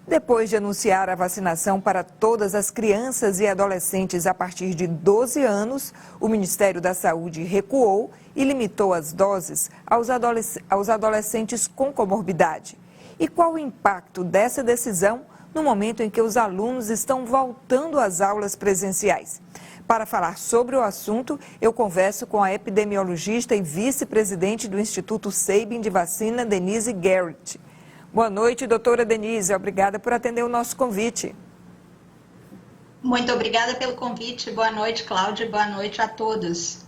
Depois de anunciar a vacinação para todas as crianças e adolescentes a partir de 12 anos, o Ministério da Saúde recuou e limitou as doses aos adolescentes com comorbidade. E qual o impacto dessa decisão no momento em que os alunos estão voltando às aulas presenciais? Para falar sobre o assunto, eu converso com a epidemiologista e vice-presidente do Instituto Sabin de Vacina, Denise Garrett. Boa noite, doutora Denise. Obrigada por atender o nosso convite. Muito obrigada pelo convite. Boa noite, Cláudia. Boa noite a todos.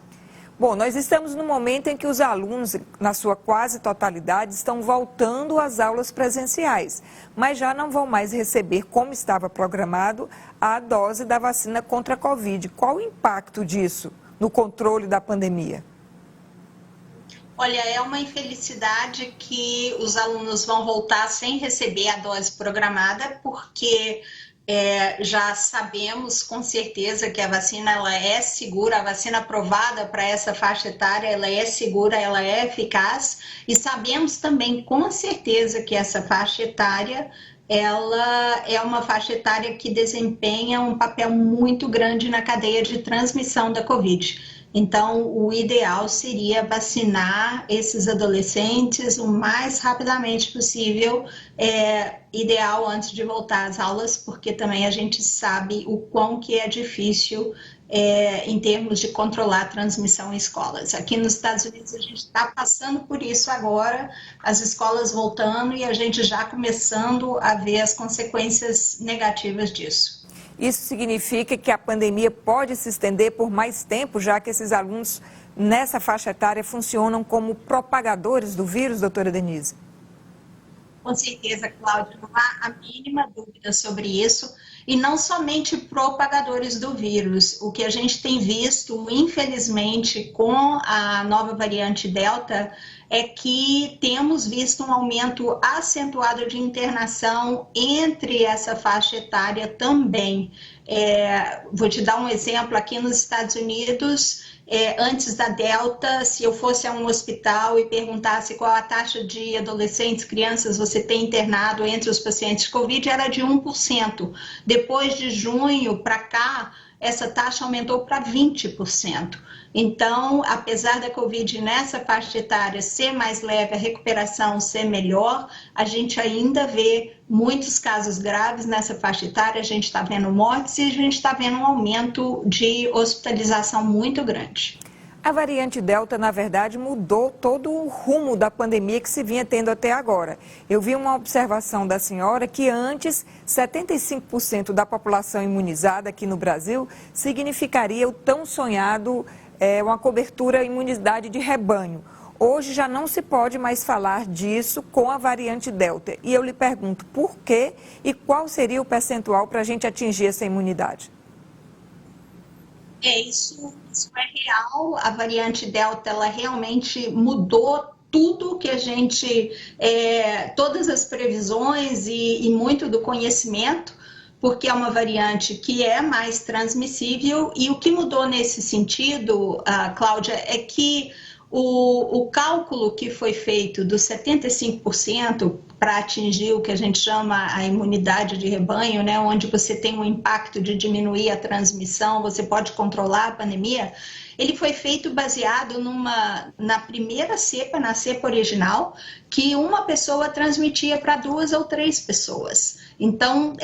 Bom, nós estamos no momento em que os alunos, na sua quase totalidade, estão voltando às aulas presenciais, mas já não vão mais receber, como estava programado, a dose da vacina contra a Covid. Qual o impacto disso no controle da pandemia? Olha, é uma infelicidade que os alunos vão voltar sem receber a dose programada, porque já sabemos com certeza que a vacina ela é segura, a vacina aprovada para essa faixa etária, ela é segura, ela é eficaz, e sabemos também com certeza que essa faixa etária ela é uma faixa etária que desempenha um papel muito grande na cadeia de transmissão da Covid. Então, o ideal seria vacinar esses adolescentes o mais rapidamente possível, ideal antes de voltar às aulas, porque também a gente sabe o quão que é difícil em termos de controlar a transmissão em escolas. Aqui nos Estados Unidos a gente está passando por isso agora, as escolas voltando e a gente já começando a ver as consequências negativas disso. Isso significa que a pandemia pode se estender por mais tempo, já que esses alunos nessa faixa etária funcionam como propagadores do vírus, doutora Denise? Com certeza, Cláudia, não há a mínima dúvida sobre isso. E não somente propagadores do vírus. O que a gente tem visto, infelizmente, com a nova variante Delta, é que temos visto um aumento acentuado de internação entre essa faixa etária também. Vou te dar um exemplo aqui nos Estados Unidos. Antes da Delta, se eu fosse a um hospital e perguntasse qual a taxa de adolescentes, crianças você tem internado entre os pacientes de Covid, era de 1%. Depois de junho para cá, essa taxa aumentou para 20%. Então, apesar da Covid nessa faixa etária ser mais leve, a recuperação ser melhor, a gente ainda vê muitos casos graves nessa faixa etária, a gente está vendo mortes e a gente está vendo um aumento de hospitalização muito grande. A variante Delta, na verdade, mudou todo o rumo da pandemia que se vinha tendo até agora. Eu vi uma observação da senhora que antes 75% da população imunizada aqui no Brasil significaria o tão sonhado uma cobertura imunidade de rebanho. Hoje já não se pode mais falar disso com a variante Delta. E eu lhe pergunto por quê e qual seria o percentual para a gente atingir essa imunidade? Isso é real. A variante Delta, ela realmente mudou tudo que a gente, todas as previsões e muito do conhecimento, porque é uma variante que é mais transmissível. E o que mudou nesse sentido, Cláudia, é que o cálculo que foi feito dos 75% para atingir o que a gente chama a imunidade de rebanho, né, onde você tem um impacto de diminuir a transmissão, você pode controlar a pandemia, ele foi feito baseado na primeira cepa, na cepa original, que uma pessoa transmitia para 2 ou 3 pessoas. Então,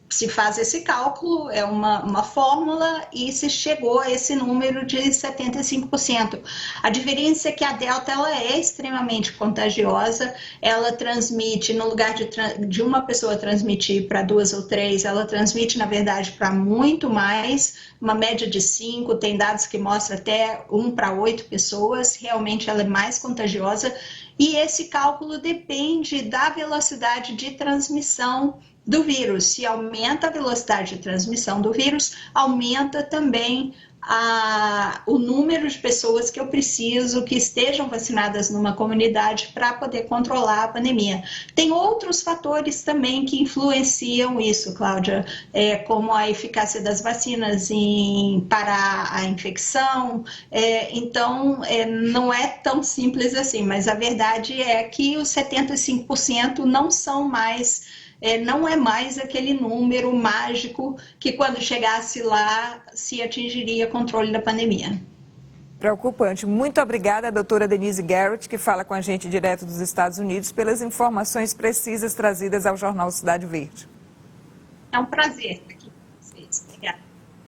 se faz esse cálculo, é uma fórmula e se chegou a esse número de 75%. A diferença é que a Delta ela é extremamente contagiosa, ela transmite, no lugar de uma pessoa transmitir para 2 ou 3, ela transmite, na verdade, para muito mais, uma média de 5, tem dados que mostram até 1 para 8 pessoas, realmente ela é mais contagiosa, e esse cálculo depende da velocidade de transmissão do vírus. Se aumenta a velocidade de transmissão do vírus, aumenta também o número de pessoas que eu preciso que estejam vacinadas numa comunidade para poder controlar a pandemia. Tem outros fatores também que influenciam isso, Cláudia, como a eficácia das vacinas em parar a infecção. Então, não é tão simples assim, mas a verdade é que os 75% não são mais não é mais aquele número mágico que quando chegasse lá se atingiria controle da pandemia. Preocupante. Muito obrigada, doutora Denise Garrett, que fala com a gente direto dos Estados Unidos, pelas informações precisas trazidas ao Jornal Cidade Verde. É um prazer.